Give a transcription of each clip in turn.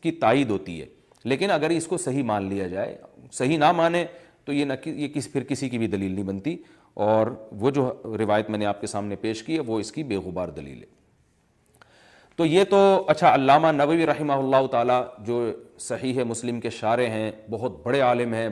کی تائید ہوتی ہے، لیکن اگر اس کو صحیح مان لیا جائے، صحیح نہ مانے تو یہ پھر کسی کی بھی دلیل نہیں بنتی، اور وہ جو روایت میں نے آپ کے سامنے پیش کی ہے وہ اس کی بے غبار دلیل ہے۔ تو یہ تو اچھا، علامہ نووی رحمہ اللہ تعالی جو صحیح مسلم کے شارح ہیں، بہت بڑے عالم ہیں،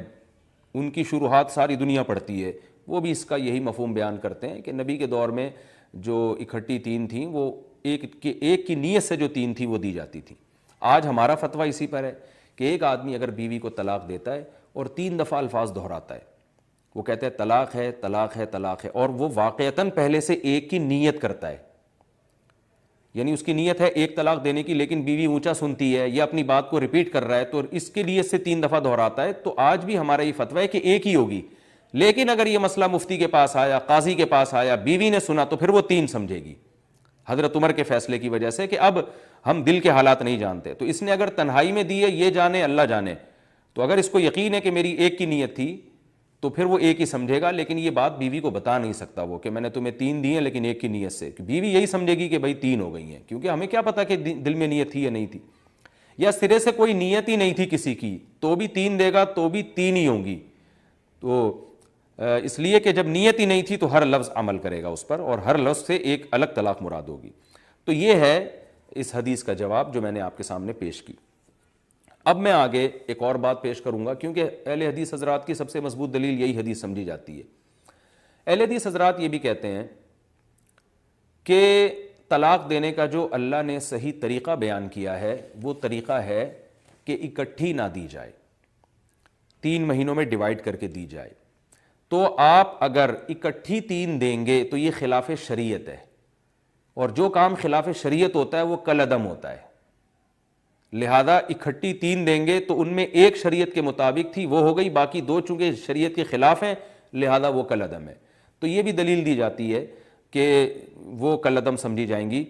ان کی شروحات ساری دنیا پڑھتی ہے، وہ بھی اس کا یہی مفہوم بیان کرتے ہیں کہ نبی کے دور میں جو اکٹھی تین تھیں وہ ایک کی نیت سے جو تین تھی وہ دی جاتی تھی۔ آج ہمارا فتویٰ اسی پر ہے کہ ایک آدمی اگر بیوی کو طلاق دیتا ہے اور 3 دفعہ الفاظ دہراتا ہے، وہ کہتا ہے طلاق ہے طلاق ہے طلاق ہے، اور وہ واقعتاً پہلے سے ایک کی نیت کرتا ہے، یعنی اس کی نیت ہے ایک طلاق دینے کی، لیکن بیوی اونچا سنتی ہے یا اپنی بات کو ریپیٹ کر رہا ہے تو اس کے لیے سے 3 دفعہ دہراتا ہے، تو آج بھی ہمارا یہ فتویٰ ہے کہ ایک ہی ہوگی۔ لیکن اگر یہ مسئلہ مفتی کے پاس آیا، قاضی کے پاس آیا، بیوی نے سنا تو پھر وہ 3 سمجھے گی، حضرت عمر کے فیصلے کی وجہ سے کہ اب ہم دل کے حالات نہیں جانتے، تو اس نے اگر تنہائی میں دی ہے، یہ جانے اللہ جانے، تو اگر اس کو یقین ہے کہ میری ایک کی نیت تھی تو پھر وہ ایک ہی سمجھے گا، لیکن یہ بات بیوی کو بتا نہیں سکتا وہ کہ میں نے تمہیں 3 دی ہیں لیکن ایک کی نیت سے، کہ بیوی یہی سمجھے گی کہ بھائی 3 ہو گئی ہیں، کیونکہ ہمیں کیا پتا کہ دل میں نیت تھی یا نہیں تھی، یا سرے سے کوئی نیت ہی نہیں تھی کسی کی تو بھی 3 دے گا تو بھی 3 ہی ہوں گی۔ تو اس لیے کہ جب نیت ہی نہیں تھی تو ہر لفظ عمل کرے گا اس پر، اور ہر لفظ سے ایک الگ طلاق مراد ہوگی۔ تو یہ ہے اس حدیث کا جواب جو میں نے آپ کے سامنے پیش کی۔ اب میں آگے ایک اور بات پیش کروں گا، کیونکہ اہل حدیث حضرات کی سب سے مضبوط دلیل یہی حدیث سمجھی جاتی ہے۔ اہل حدیث حضرات یہ بھی کہتے ہیں کہ طلاق دینے کا جو اللہ نے صحیح طریقہ بیان کیا ہے وہ طریقہ ہے کہ اکٹھی نہ دی جائے، 3 مہینوں میں ڈیوائیڈ کر کے دی جائے۔ تو آپ اگر اکٹھی 3 دیں گے تو یہ خلاف شریعت ہے، اور جو کام خلاف شریعت ہوتا ہے وہ کالعدم ہوتا ہے، لہذا اکٹھی 3 دیں گے تو ان میں ایک شریعت کے مطابق تھی وہ ہو گئی، باقی 2 چونکہ شریعت کے خلاف ہیں لہذا وہ کالعدم ہے۔ تو یہ بھی دلیل دی جاتی ہے کہ وہ کالعدم سمجھی جائیں گی۔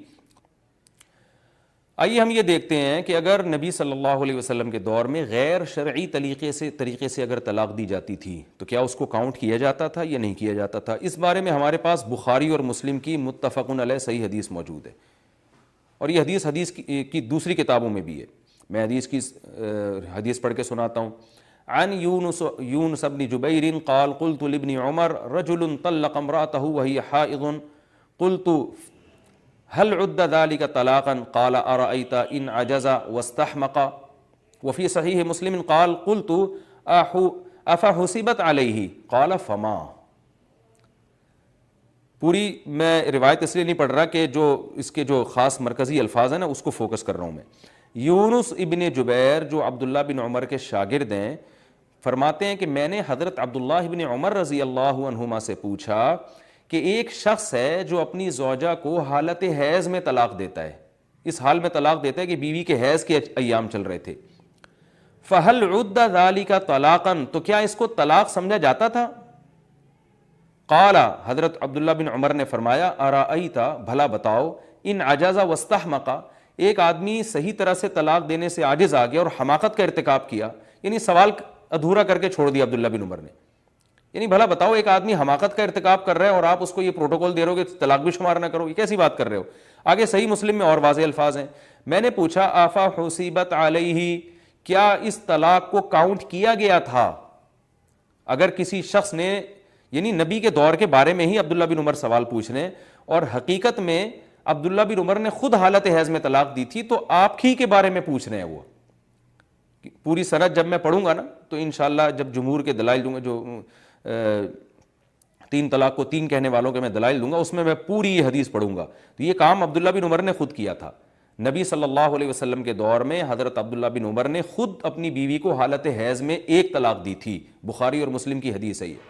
آئیے ہم یہ دیکھتے ہیں کہ اگر نبی صلی اللہ علیہ وسلم کے دور میں غیر شرعی طریقے سے اگر طلاق دی جاتی تھی تو کیا اس کو کاؤنٹ کیا جاتا تھا یا نہیں کیا جاتا تھا؟ اس بارے میں ہمارے پاس بخاری اور مسلم کی متفق علیہ صحیح حدیث موجود ہے، اور یہ حدیث کی دوسری کتابوں میں بھی ہے۔ میں حدیث پڑھ کے سناتا ہوں۔ عن یونس بن جبیر قال قلت لابن عمر رجل طلق امرأته وهي حائض قلت هل عد ذلك طلاقا قال أرأيت إن عجز واستحمق وفي صحيح مسلم قال قلت أفحسبت عليه قال فما۔ پوری میں روایت اس لیے نہیں پڑھ رہا کہ جو اس کے جو خاص مرکزی الفاظ ہیں نا اس کو فوکس کر رہا ہوں میں۔ یونس ابن جبیر جو عبداللہ بن عمر کے شاگرد ہیں فرماتے ہیں کہ میں نے حضرت عبداللہ بن عمر رضی اللہ عنہما سے پوچھا کہ ایک شخص ہے جو اپنی زوجہ کو حالت حیض میں طلاق دیتا ہے، اس حال میں طلاق دیتا ہے کہ بیوی کے حیض کے ایام چل رہے تھے، فہل عد ذلک طلاقا، تو کیا اس کو طلاق سمجھا جاتا تھا؟ قال، حضرت عبداللہ بن عمر نے فرمایا ارأیت، بھلا بتاؤ، ان عجز واستحمق، ایک آدمی صحیح طرح سے طلاق دینے سے عاجز آ گیا اور حماقت کا ارتکاب کیا، یعنی سوال ادھورا کر کے چھوڑ دیا عبداللہ بن عمر نے، یعنی بھلا بتاؤ ایک آدمی حماقت کا ارتکاب کر رہا ہے اور آپ اس کو یہ پروٹوکول دے رہے ہو کہ طلاق بھی شمار نہ کرو، یہ کیسی بات کر رہے ہو؟ آگے صحیح مسلم میں اور واضح الفاظ ہیں، میں نے پوچھا آفا حسیبت علیہ، کیا اس طلاق کو کاؤنٹ کیا گیا تھا؟ اگر کسی شخص نے، یعنی نبی کے دور کے بارے میں ہی عبداللہ بن عمر سوال پوچھ رہے ہیں، اور حقیقت میں عبداللہ بن عمر نے خود حالت حیض میں طلاق دی تھی، تو آپ ہی کے بارے میں پوچھ رہے ہیں وہ۔ پوری سند جب میں پڑھوں گا نا تو انشاءاللہ جب جمہور کے دلائل دوں گا، جو 3 طلاق کو 3 کہنے والوں کے میں دلائل دوں گا، اس میں پوری یہ حدیث پڑھوں گا، تو یہ کام عبداللہ بن عمر نے خود کیا تھا۔ نبی صلی اللہ علیہ وسلم کے دور میں حضرت عبداللہ بن عمر نے خود اپنی بیوی کو حالت حیض میں 1 طلاق دی تھی، بخاری اور مسلم کی حدیث ہے یہ۔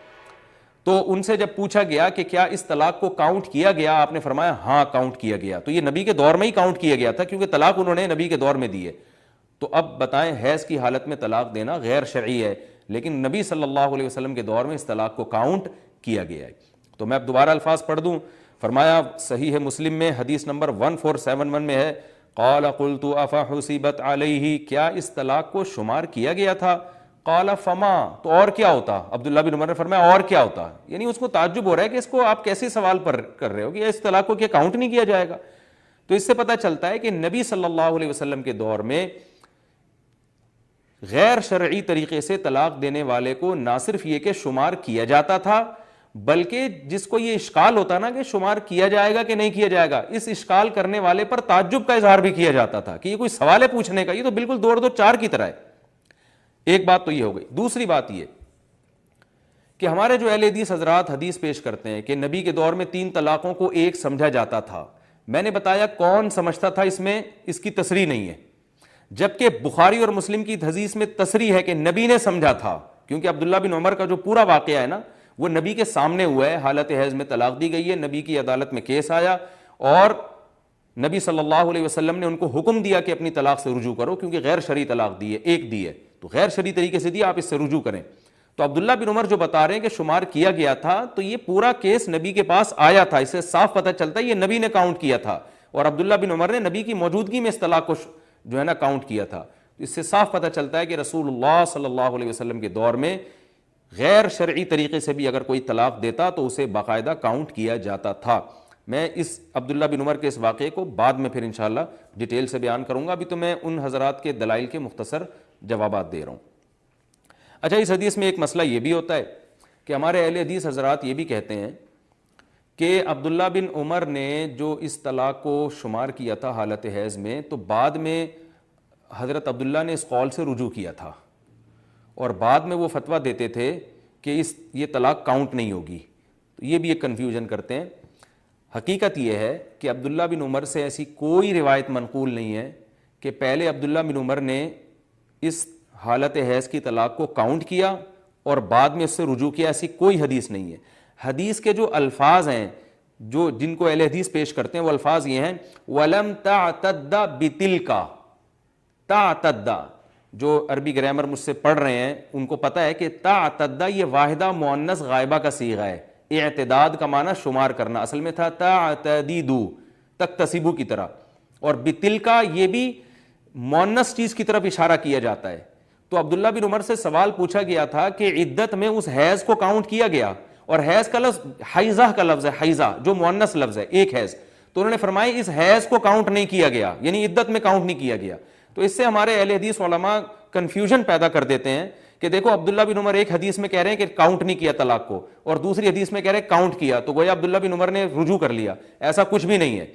تو ان سے جب پوچھا گیا کہ کیا اس طلاق کو کاؤنٹ کیا گیا، آپ نے فرمایا ہاں کاؤنٹ کیا گیا، تو یہ نبی کے دور میں ہی کاؤنٹ کیا گیا تھا کیونکہ طلاق انہوں نے نبی کے دور میں دی ہے۔ تو اب بتائیں، حیض کی حالت میں طلاق دینا غیر شرعی ہے، لیکن نبی صلی اللہ علیہ وسلم کے دور میں اس طلاق کو کاؤنٹ کیا گیا ہے۔ تو میں اب دوبارہ الفاظ پڑھ دوں، فرمایا صحیح مسلم میں حدیث نمبر 1471 میں ہے، قال قلت افحسبت علیہ، کیا اس طلاق کو شمار کیا گیا تھا؟ قال فما، تو اور کیا ہوتا؟ عبداللہ بن عمر نے فرمایا اور کیا ہوتا، یعنی اس کو تعجب ہو رہا ہے کہ اس کو آپ کیسے سوال پر کر رہے ہو کہ اس طلاق کو کیا کاؤنٹ نہیں کیا جائے گا؟ تو اس سے پتہ چلتا ہے کہ نبی صلی اللہ علیہ وسلم کے دور میں غیر شرعی طریقے سے طلاق دینے والے کو نہ صرف یہ کہ شمار کیا جاتا تھا، بلکہ جس کو یہ اشکال ہوتا نا کہ شمار کیا جائے گا کہ نہیں کیا جائے گا، اس اشکال کرنے والے پر تعجب کا اظہار بھی کیا جاتا تھا کہ یہ کوئی سوال ہے پوچھنے کا، یہ تو بالکل 2 اور 2 4 کی طرح ہے۔ ایک بات تو یہ ہو گئی۔ دوسری بات یہ کہ ہمارے جو اہل حدیث حضرات حدیث پیش کرتے ہیں کہ نبی کے دور میں 3 طلاقوں کو ایک سمجھا جاتا تھا، میں نے بتایا کون سمجھتا تھا، اس میں اس کی تصریح نہیں ہے، جبکہ بخاری اور مسلم کی حدیث میں تصریح ہے کہ نبی نے سمجھا تھا، کیونکہ عبداللہ بن عمر کا جو پورا واقعہ ہے نا وہ نبی کے سامنے ہوا ہے، حالت حیض میں طلاق دی گئی ہے، نبی کی عدالت میں کیس آیا اور نبی صلی اللہ علیہ وسلم نے ان کو حکم دیا کہ اپنی طلاق سے رجوع کرو، کیونکہ غیر شرعی طلاق دی ہے، ایک دی ہے تو غیر شرعی طریقے سے دی، آپ اس سے رجوع کریں۔ تو عبداللہ بن عمر جو بتا رہے ہیں کہ شمار کیا گیا تھا، تو یہ پورا کیس نبی کے پاس آیا تھا، اس سے صاف پتہ چلتا ہے یہ نبی نے کاؤنٹ کیا تھا، اور عبداللہ بن عمر نے نبی کی موجودگی میں اس طلاق کو جو ہے نا کاؤنٹ کیا تھا۔ اس سے صاف پتہ چلتا ہے کہ رسول اللہ صلی اللہ علیہ وسلم کے دور میں غیر شرعی طریقے سے بھی اگر کوئی طلاق دیتا تو اسے باقاعدہ کاؤنٹ کیا جاتا تھا۔ میں اس عبداللہ بن عمر کے اس واقعے کو بعد میں پھر انشاءاللہ ڈیٹیل سے بیان کروں گا، ابھی تو میں ان حضرات کے دلائل کے مختصر جوابات دے رہا ہوں۔ اچھا، اس حدیث میں ایک مسئلہ یہ بھی ہوتا ہے کہ ہمارے اہل حدیث حضرات یہ بھی کہتے ہیں کہ عبداللہ بن عمر نے جو اس طلاق کو شمار کیا تھا حالت حیض میں، تو بعد میں حضرت عبداللہ نے اس قول سے رجوع کیا تھا، اور بعد میں وہ فتویٰ دیتے تھے کہ یہ طلاق کاؤنٹ نہیں ہوگی، تو یہ بھی ایک کنفیوژن کرتے ہیں۔ حقیقت یہ ہے کہ عبداللہ بن عمر سے ایسی کوئی روایت منقول نہیں ہے کہ پہلے عبداللہ بن عمر نے اس حالت حیض کی طلاق کو کاؤنٹ کیا اور بعد میں اس سے رجوع کیا، ایسی کوئی حدیث نہیں ہے۔ حدیث کے جو الفاظ ہیں جن کو اہل حدیث پیش کرتے ہیں، وہ الفاظ یہ ہیں وَلَمْ تَعْتَدَّ بِتِلْكَ تعتدہ، جو عربی گرامر مجھ سے پڑھ رہے ہیں ان کو پتہ ہے کہ تعتدہ یہ واحدہ مؤنث غائبہ کا صیغہ ہے، اعتداد کا معنی شمار کرنا، اصل میں تھا تعتدیدو، تکتسبو کی طرح، اور بتلکا یہ بھی مؤنث چیز کی طرف اشارہ کیا جاتا ہے۔ تو عبداللہ بن عمر سے سوال پوچھا گیا تھا کہ عدت میں اس حیض کو کاؤنٹ کیا گیا، اور حیض کا لفظ حیضہ کا لفظ ہے، حیضہ جو مؤنث لفظ ہے، ایک حیض، تو انہوں نے فرمایا اس حیض کو کاؤنٹ نہیں کیا گیا، یعنی عدت میں کاؤنٹ نہیں کیا گیا۔ تو اس سے ہمارے اہل حدیث علماء کنفیوژن پیدا کر دیتے ہیں کہ دیکھو عبداللہ بن عمر ایک حدیث میں کہہ رہے ہیں کہ کاؤنٹ نہیں کیا طلاق کو، اور دوسری حدیث میں کہہ رہے ہیں کاؤنٹ کیا، تو گویا عبداللہ بن عمر نے رجوع کر لیا۔ ایسا کچھ بھی نہیں ہے۔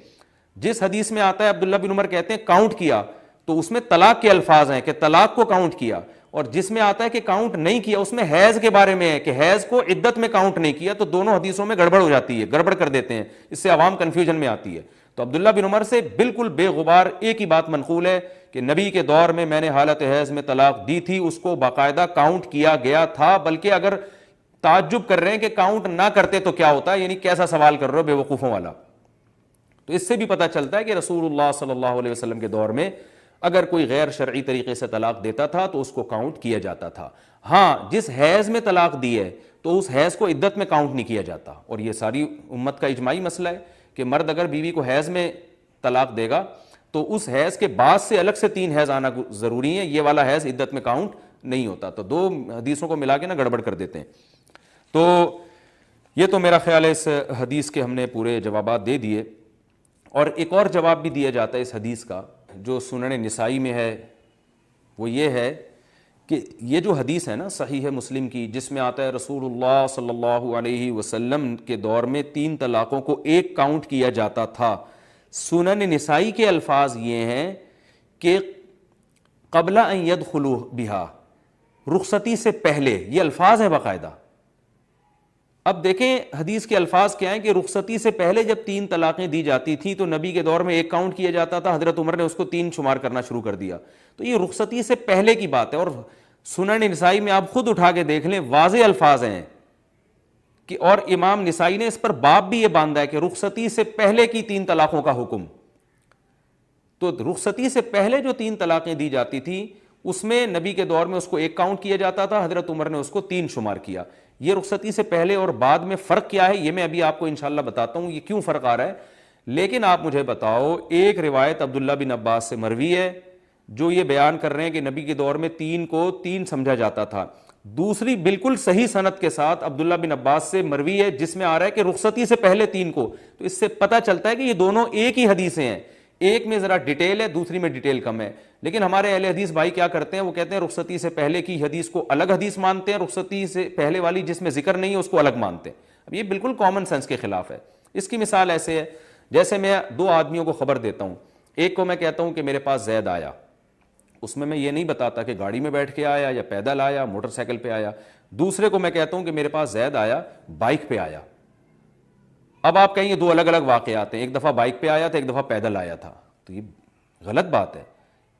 جس حدیث میں آتا ہے عبداللہ بن عمر کہتے ہیں کاؤنٹ کیا، تو اس میں طلاق کے الفاظ ہیں کہ طلاق کو کاؤنٹ کیا، اور جس میں آتا ہے کہ کاؤنٹ نہیں کیا اس میں حیض کے بارے میں ہے کہ حیض کو عدت میں کاؤنٹ نہیں کیا، تو دونوں حدیثوں میں گڑبڑ ہو جاتی ہے، گڑبڑ کر دیتے ہیں، اس سے عوام کنفیوژن میں آتی ہے۔ تو عبداللہ بن عمر سے بالکل بے غبار ایک ہی بات منقول ہے کہ نبی کے دور میں نے حالت حیض میں طلاق دی تھی، اس کو باقاعدہ کاؤنٹ کیا گیا تھا، بلکہ اگر تعجب کر رہے ہیں کہ کاؤنٹ نہ کرتے تو کیا ہوتا ہے، یعنی کیسا سوال کر رہے ہو بے وقوفوں والا، تو اس سے بھی پتہ چلتا ہے کہ رسول اللہ صلی اللہ علیہ وسلم کے دور میں اگر کوئی غیر شرعی طریقے سے طلاق دیتا تھا تو اس کو کاؤنٹ کیا جاتا تھا۔ ہاں، جس حیض میں طلاق دی ہے تو اس حیض کو عدت میں کاؤنٹ نہیں کیا جاتا، اور یہ ساری امت کا اجماعی مسئلہ ہے کہ مرد اگر بیوی کو حیض میں طلاق دے گا تو اس حیض کے بعد سے الگ سے 3 حیض آنا ضروری ہے، یہ والا حیض عدت میں کاؤنٹ نہیں ہوتا۔ تو 2 حدیثوں کو ملا کے نا گڑبڑ کر دیتے ہیں۔ تو یہ تو میرا خیال ہے اس حدیث کے ہم نے پورے جوابات دے دیے، اور ایک اور جواب بھی دیا جاتا ہے اس حدیث کا جو سنن نسائی میں ہے، وہ یہ ہے کہ یہ جو حدیث ہے نا صحیح مسلم کی، جس میں آتا ہے رسول اللہ صلی اللہ علیہ وسلم کے دور میں 3 طلاقوں کو ایک کاؤنٹ کیا جاتا تھا، سنن نسائی کے الفاظ یہ ہیں کہ قبل ان يدخلوا بها، رخصتی سے پہلے، یہ الفاظ ہیں باقاعدہ۔ اب دیکھیں حدیث کے الفاظ کیا ہیں کہ رخصتی سے پہلے جب 3 طلاقیں دی جاتی تھیں تو نبی کے دور میں ایک کاؤنٹ کیا جاتا تھا، حضرت عمر نے اس کو 3 شمار کرنا شروع کر دیا، تو یہ رخصتی سے پہلے کی بات ہے، اور سنن نسائی میں آپ خود اٹھا کے دیکھ لیں، واضح الفاظ ہیں کہ، اور امام نسائی نے اس پر باب بھی یہ باندھا ہے کہ رخصتی سے پہلے کی 3 طلاقوں کا حکم۔ تو رخصتی سے پہلے جو 3 طلاقیں دی جاتی تھی اس میں نبی کے دور میں اس کو ایک کاؤنٹ کیا جاتا تھا، حضرت عمر نے اس کو 3 شمار کیا۔ یہ رخصتی سے پہلے اور بعد میں فرق کیا ہے یہ میں ابھی آپ کو انشاءاللہ بتاتا ہوں، یہ کیوں فرق آ رہا ہے۔ لیکن آپ مجھے بتاؤ، ایک روایت عبداللہ بن عباس سے مروی ہے جو یہ بیان کر رہے ہیں کہ نبی کے دور میں 3 کو 3 سمجھا جاتا تھا، دوسری بالکل صحیح سند کے ساتھ عبداللہ بن عباس سے مروی ہے جس میں آ رہا ہے کہ رخصتی سے پہلے 3 کو، تو اس سے پتہ چلتا ہے کہ یہ دونوں ایک ہی حدیثیں ہیں ایک میں ذرا ڈیٹیل ہے، دوسری میں ڈیٹیل کم ہے. لیکن ہمارے اہل حدیث بھائی کیا کرتے ہیں، وہ کہتے ہیں رخصتی سے پہلے کی حدیث کو الگ حدیث مانتے ہیں، رخصتی سے پہلے والی جس میں ذکر نہیں ہے اس کو الگ مانتے ہیں. اب یہ بالکل کامن سینس کے خلاف ہے. اس کی مثال ایسے ہے جیسے میں دو آدمیوں کو خبر دیتا ہوں. ایک کو میں کہتا ہوں کہ میرے پاس زید آیا، اس میں یہ نہیں بتاتا کہ گاڑی میں بیٹھ کے آیا یا پیدل آیا، موٹر سائیکل پہ آیا. دوسرے کو میں کہتا ہوں کہ میرے پاس زید آیا، بائک پہ آیا. اب آپ کہیں یہ دو الگ الگ واقعات ہیں، ایک دفعہ بائک پہ آیا تھا، ایک دفعہ پیدل آیا تھا. تو یہ غلط بات ہے.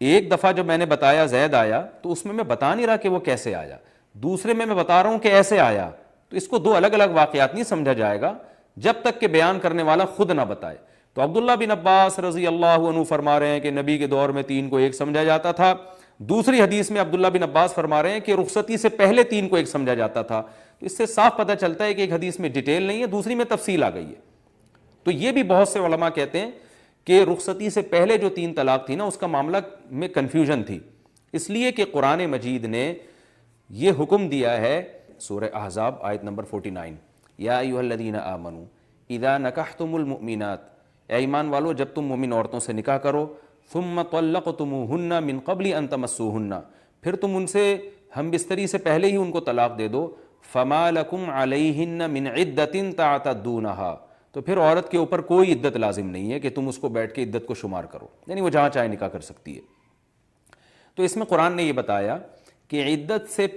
ایک دفعہ جب میں نے بتایا زید آیا تو اس میں بتا نہیں رہا کہ وہ کیسے آیا، دوسرے میں بتا رہا ہوں کہ ایسے آیا. تو اس کو دو الگ الگ واقعات نہیں سمجھا جائے گا جب تک کہ بیان کرنے والا خود نہ بتائے. تو عبداللہ بن عباس رضی اللہ عنہ فرما رہے ہیں کہ نبی کے دور میں 3 کو 1 سمجھا جاتا تھا. دوسری حدیث میں عبداللہ بن عباس فرما رہے ہیں کہ رخصتی سے پہلے 3 کو 1 سمجھا جاتا تھا. تو اس سے صاف پتہ چلتا ہے کہ ایک حدیث میں ڈیٹیل نہیں ہے، دوسری میں تفصیل آ گئی ہے. تو یہ بھی بہت سے علماء کہتے ہیں کہ رخصتی سے پہلے جو 3 طلاق تھی نا اس کا معاملہ میں کنفیوژن تھی، اس لیے کہ قرآن مجید نے یہ حکم دیا ہے. سورہ احزاب آیت نمبر 49، یا ایھا الذین آمنوا اذا نکحتم المؤمنات، اے ایمان والو جب تم مومن عورتوں سے نکاح کرو، ثم طلقتموہن من قبل ان تمسوہن، پھر تم ان سے ہم بستری سے پہلے ہی ان کو طلاق دے دو، فما لکم علیہن من عدۃ تعتدونہا، تو پھر عورت کے اوپر کوئی عدت لازم نہیں ہے کہ تم اس کو بیٹھ کے عدت کو شمار کرو، یعنی وہ جہاں چاہے نکاح کر سکتی ہے. تو اس میں قرآن نے یہ بتایا کہ عدت سے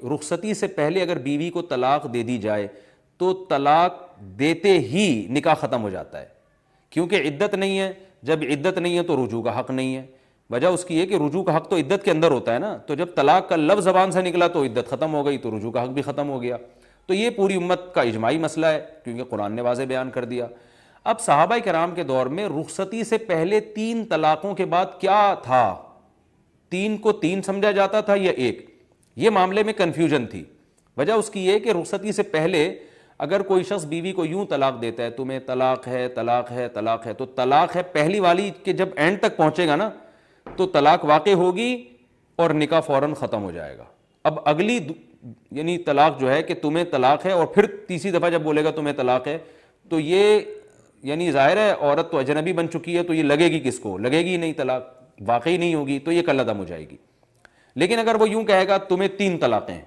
رخصتی سے پہلے اگر بیوی کو طلاق دے دی جائے تو طلاق دیتے ہی نکاح ختم ہو جاتا ہے، کیونکہ عدت نہیں ہے. جب عدت نہیں ہے تو رجوع کا حق نہیں ہے. وجہ اس کی ہے کہ رجوع کا حق تو عدت کے اندر ہوتا ہے نا، تو جب طلاق کا لفظ زبان سے نکلا تو عدت ختم ہو گئی، تو رجوع کا حق بھی ختم ہو گیا. تو یہ پوری امت کا اجماعی مسئلہ ہے کیونکہ قرآن نے واضح بیان کر دیا. اب صحابہ کرام کے دور میں رخصتی سے پہلے 3 طلاقوں کے بعد کیا تھا، 3 کو 3 سمجھا جاتا تھا یا 1، یہ معاملے میں کنفیوژن تھی. وجہ اس کی یہ کہ رخصتی سے پہلے اگر کوئی شخص بیوی کو یوں طلاق دیتا ہے، تمہیں طلاق ہے طلاق ہے طلاق ہے، تو طلاق ہے پہلی والی کہ جب اینڈ تک پہنچے گا نا تو طلاق واقع ہوگی اور نکاح فوراً ختم ہو جائے گا. اب اگلی یعنی طلاق جو ہے کہ تمہیں طلاق ہے، اور پھر تیسری دفعہ جب بولے گا تمہیں طلاق ہے، تو یہ یعنی ظاہر ہے عورت تو اجنبی بن چکی ہے، تو یہ لگے گی کس کو، لگے گی نہیں، طلاق واقعی نہیں ہوگی، تو یہ کل عدم ہو جائے گی. لیکن اگر وہ یوں کہے گا تمہیں 3 طلاقیں ہیں،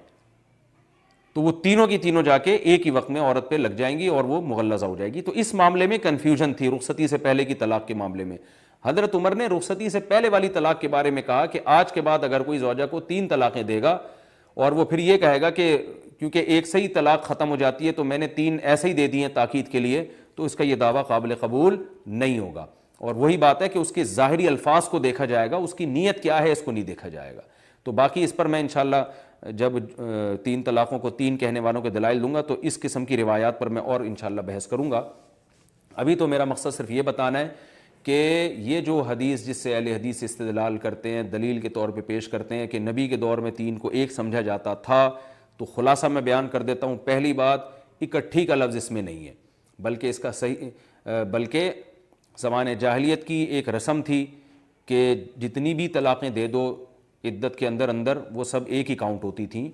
تو وہ تینوں کی تینوں جا کے ایک ہی وقت میں عورت پہ لگ جائیں گی اور وہ مغلظہ ہو جائے گی. تو اس معاملے میں کنفیوژن تھی رخصتی سے پہلے کی طلاق کے معاملے میں. حضرت عمر نے رخصتی سے پہلے والی طلاق کے بارے میں کہا کہ آج کے بعد اگر کوئی زوجہ کو 3 طلاقیں دے گا اور وہ پھر یہ کہے گا کہ کیونکہ ایک سے ہی طلاق ختم ہو جاتی ہے تو میں نے 3 ایسے ہی دے دی ہیں تاکید کے لیے، تو اس کا یہ دعویٰ قابل قبول نہیں ہوگا. اور وہی بات ہے کہ اس کے ظاہری الفاظ کو دیکھا جائے گا، اس کی نیت کیا ہے اس کو نہیں دیکھا جائے گا. تو باقی اس پر میں انشاءاللہ جب 3 طلاقوں کو 3 کہنے والوں کے دلائل دوں گا تو اس قسم کی روایات پر میں اور انشاءاللہ بحث کروں گا. ابھی تو میرا مقصد صرف یہ بتانا ہے کہ یہ جو حدیث جس سے اہل حدیث استدلال کرتے ہیں، دلیل کے طور پہ پیش کرتے ہیں کہ نبی کے دور میں 3 کو 1 سمجھا جاتا تھا، تو خلاصہ میں بیان کر دیتا ہوں. پہلی بات، اکٹھی کا لفظ اس میں نہیں ہے، بلکہ اس کا بلکہ زمانے جاہلیت کی ایک رسم تھی کہ جتنی بھی طلاقیں دے دو عدت کے اندر اندر وہ سب ایک ہی کاؤنٹ ہوتی تھیں.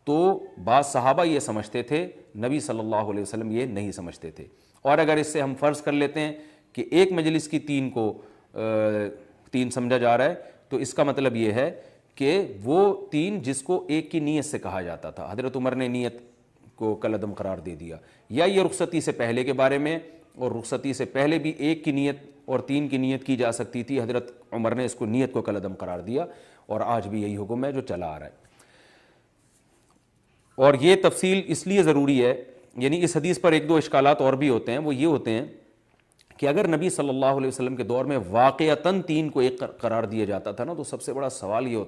تو بعض صحابہ یہ سمجھتے تھے، نبی صلی اللہ علیہ وسلم یہ نہیں سمجھتے تھے. اور اگر اس سے ہم فرض کر لیتے ہیں کہ ایک مجلس کی 3 کو 3 سمجھا جا رہا ہے، تو اس کا مطلب یہ ہے کہ وہ 3 جس کو ایک کی نیت سے کہا جاتا تھا، حضرت عمر نے نیت کو کالعدم قرار دے دیا. یا یہ رخصتی سے پہلے کے بارے میں، اور رخصتی سے پہلے بھی 1 کی نیت اور 3 کی نیت کی جا سکتی تھی، حضرت عمر نے اس کو نیت کو کالعدم قرار دیا، اور آج بھی یہی حکم ہے جو چلا آ رہا ہے. اور یہ تفصیل اس لیے ضروری ہے، یعنی اس حدیث پر 1-2 اشکالات اور بھی ہوتے ہیں. وہ یہ ہوتے ہیں کہ اگر نبی صلی اللہ علیہ وسلم کے دور میں واقعتاً 3 کو 1 قرار دیا جاتا تھا نا، تو سب سے بڑا سوال یہ ہوتا